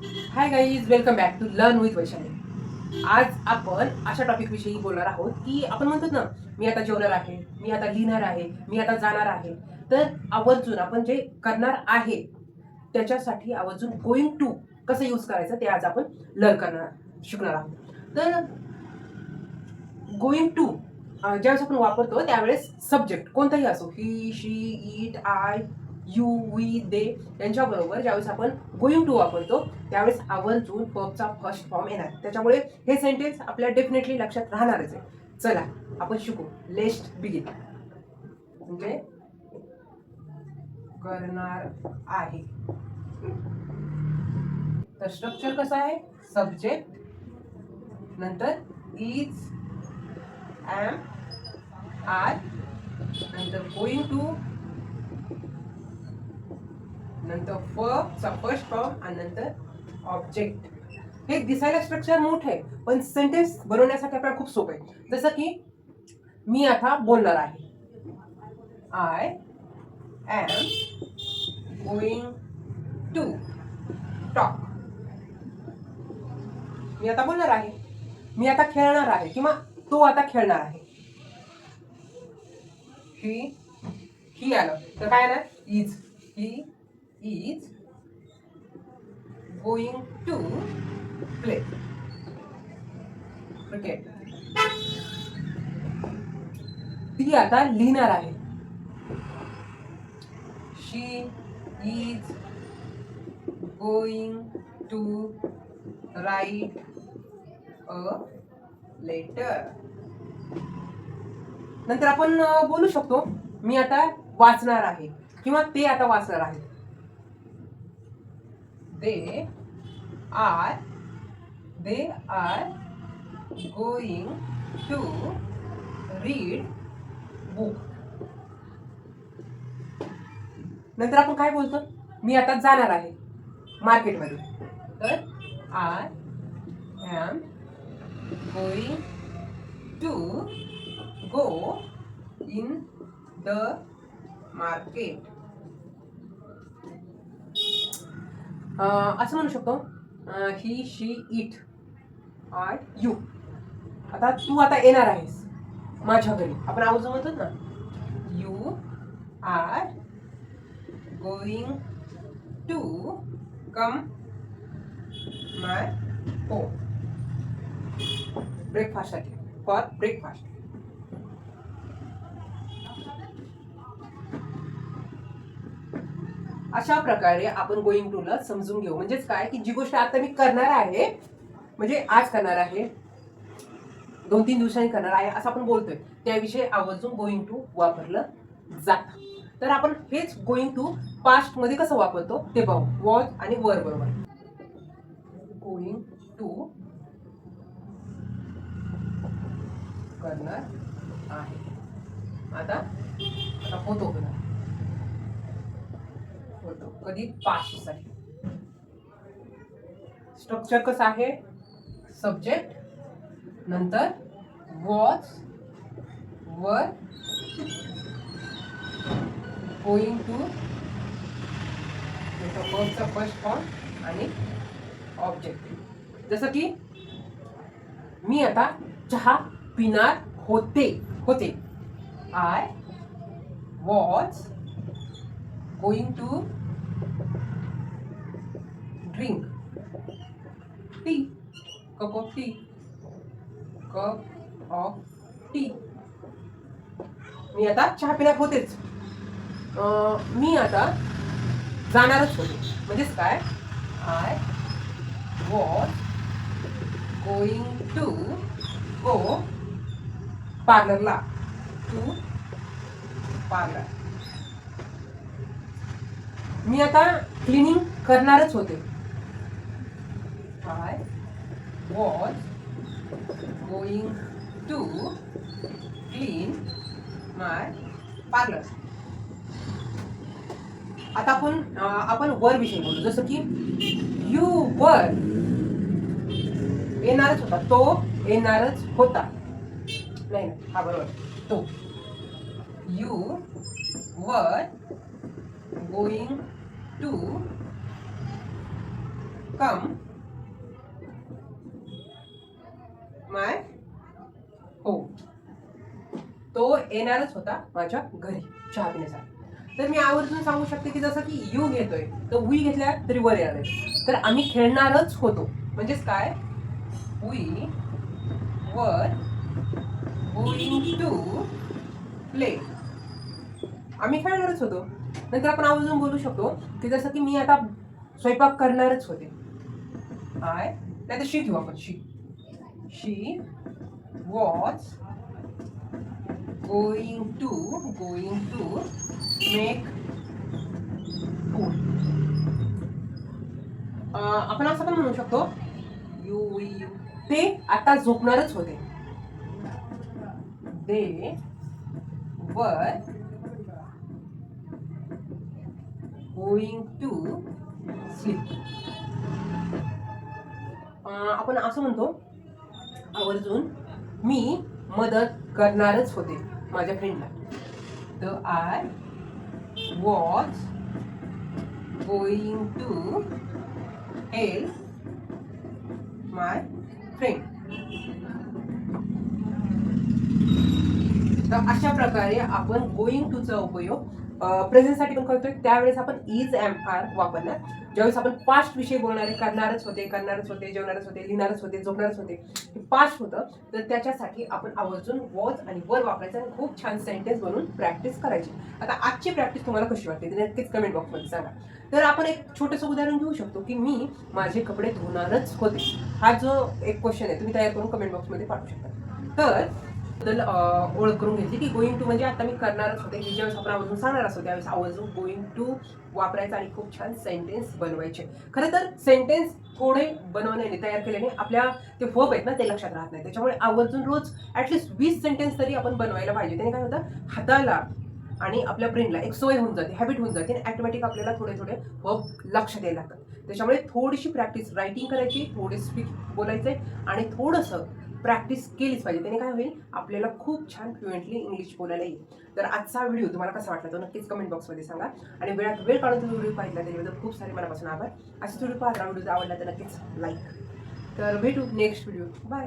High guys, welcome back to learn with Vaishali. आज आपण अशा टॉपिक विषयी बोलणार आहोत की आपण म्हणतो ना, मी आता जेवणार आहे, मी आता लिहिणार आहे, मी आता जाणार आहे. तर आवर्जून आपण जे करणार आहे त्याच्यासाठी आवर्जून गोइंग टू कसं यूज करायचं ते आज आपण लर्न करणार शिकणार आहोत. तर गोइंग टू ज्यावेळेस आपण वापरतो त्यावेळेस सब्जेक्ट कोणताही असो, ही, she, it, I, you, we, दे यांच्याबरोबर ज्यावेळेस आपण गोइंग टू वापरतो त्यावेळेस आवर्जून वर्बचा फर्स्ट फॉर्म येणार. त्याच्यामुळे हे सेंटेन्स आपल्या डेफिनेटली लक्षात राहणारच आहे. चला आपण शिकू. Let's begin. म्हणजे करणार आहे. तर स्ट्रक्चर कसं आहे? सब्जेक्ट, नंतर इज, एम, आर, नंतर गोइंग टू, नंतर वर्बचा फर्स्ट फॉर्म आणि नंतर ऑब्जेक्ट. हे दिसायला स्ट्रक्चर मोठं आहे पण सेंटेन्स बनवण्यासाठी आपल्याला खूप सोपं आहे. जसं की मी आता बोलणार आहे. I am going to talk. मी आता बोलणार आहे. मी आता खेळणार आहे किंवा तो आता खेळणार आहे. ही आलं तर काय आलं? Is. He is going to play cricket. ती आता लिहिणार आहे. She is going to write a letter. नंतर आपण बोलू शकतो मी आता वाचणार आहे किंवा ते आता वाचणार आहे. They are going to read book. नंतर आपण काय बोलतो? मी आता जाणार आहे मार्केटमध्ये. तर I am going to go in the market. असं म्हणू शकतो he, she, it, I, you. आता तू आता येणार आहेस माझ्या घरी. आपण आवर्जून म्हणतो ना, you are going to come my home. ब्रेकफास्टसाठी, फॉर ब्रेकफास्ट. अशा प्रकारे आपण गोइंग टू ला समजून घेऊ. म्हणजेच काय की जी गोष्ट आता मी करणार आहे, म्हणजे आज करणार आहे, 2-3 दिवसांनी करणार आहे असं आपण बोलतोय, त्याविषयी आवर्जून गोइंग टू वापरलं जातं. तर आपण हेच गोइंग टू पास्ट मध्ये कसं वापरतो ते पाहू. वॉज आणि वर बरोबर. गोइंग टू करणार आहे. आता होतो कधी? पास्ट साठी. स्ट्रक्चर कसं आहे? सब्जेक्ट, नंतर वॉज, वर, गोइंग टू, वर्बचा फर्स्ट फॉर्म आणि ऑब्जेक्ट. जसं की मी आता चहा पिणार होते. I was going to drink tea. Cup of tea. मी आता चहा पिणार होतेच. मी आता जाणारच होते. म्हणजेच काय? I was going to go पार्लरला. To parlour. मी आता क्लिनिंग करणारच होते. I was going to clean my parlour. आता आपण वर विषयी बोलू. जसं की यू वर येणारच होता. तो येणारच होता. नाही, हा बरोबर. तो. You were going to come my home. तो येणारच होता माझ्या घरी चहा पिण्यासाठी. तर मी आवर्जून सांगू शकते की जसं की यू घेतोय तर वी घेतल्या तरी वर येणार आहे. तर आम्ही खेळणारच होतो म्हणजेच काय, we were going to play. आम्ही खेळणारच होतो. नंतर आपण आवर्जून बोलू शकतो की जसं की मी आता स्वयंपाक करणारच होते. आय नाही तर शी घेऊ आपण. शी was going to make food. आपण असं पण म्हणू शकतो यू ते आता झोपणारच होते. दे वर गोइंग टू स्लीप. आपण असं म्हणतो आवर्जून मी मदत करणारच होते माझ्या फ्रेंडला. तर I was going to help my friend. तर अशा प्रकारे आपण गोइंग टूचा उपयोग प्रेझेंटसाठी पण करतोय. त्यावेळेस आपण इज एम आर वापरणार. ज्यावेळेस आपण पास्ट विषयी बोलणारे करणारच होते, जेवणारच होते, लिहिणारच होते, झोपणारच होते, हे पास्ट होतं. तर त्याच्यासाठी आपण आवर्जून वॉज आणि वर वापरायचं आणि खूप छान सेंटेन्स बनवून प्रॅक्टिस करायची. आता आजची प्रॅक्टिस तुम्हाला कशी वाटते ते नक्कीच कमेंट बॉक्समध्ये सांगा. तर आपण एक छोटंसं उदाहरण घेऊ शकतो की मी माझे कपडे धुणारच होते. हा जो एक क्वेश्चन आहे तुम्ही तयार करून कमेंट बॉक्समध्ये पाठवू शकता. तर ओळख करून घेतली की गोइंग टू म्हणजे आता मी करणारच होते. की ज्यावेळेस आपण आवर्जून सांगणार असतो त्यावेळेस आवर्जून गोइंग टू वापरायचं आणि खूप छान सेंटेन्स बनवायचे. खरं तर सेंटेन्स थोडे बनवण्याने तयार केल्याने आपल्या ते वर्ब आहेत ना ते लक्षात राहत नाही. त्याच्यामुळे आवर्जून रोज ॲटलिस्ट 20 सेंटेन्स तरी आपण बनवायला पाहिजे. त्याने काय होतं, हाताला आणि आपल्या ब्रेनला एक सवय होऊन जाते, हॅबिट होऊन जाते आणि ॲटोमॅटिक आपल्याला थोडे थोडे वर्ब लक्षात यायला लागतात. त्याच्यामुळे थोडीशी प्रॅक्टिस रायटिंग करायची, थोडे स्पीच बोलायचे आणि थोडंसं प्रॅक्टिस केलीच पाहिजे. त्याने काय होईल, आपल्याला खूप छान फ्लुएंटली इंग्लिश बोलायला येईल. तर आजचा व्हिडिओ तुम्हाला कसा वाटला तो नक्कीच कमेंट बॉक्समध्ये सांगा. आणि वेळात वेळ काढून तुम्ही व्हिडिओ पाहिला त्याच्याबद्दल खूप सारे मनापासून आभार. असे व्हिडिओ पाहता, व्हिडिओ आवडला तर नक्कीच लाईक. तर भेटू नेक्स्ट व्हिडिओ. बाय.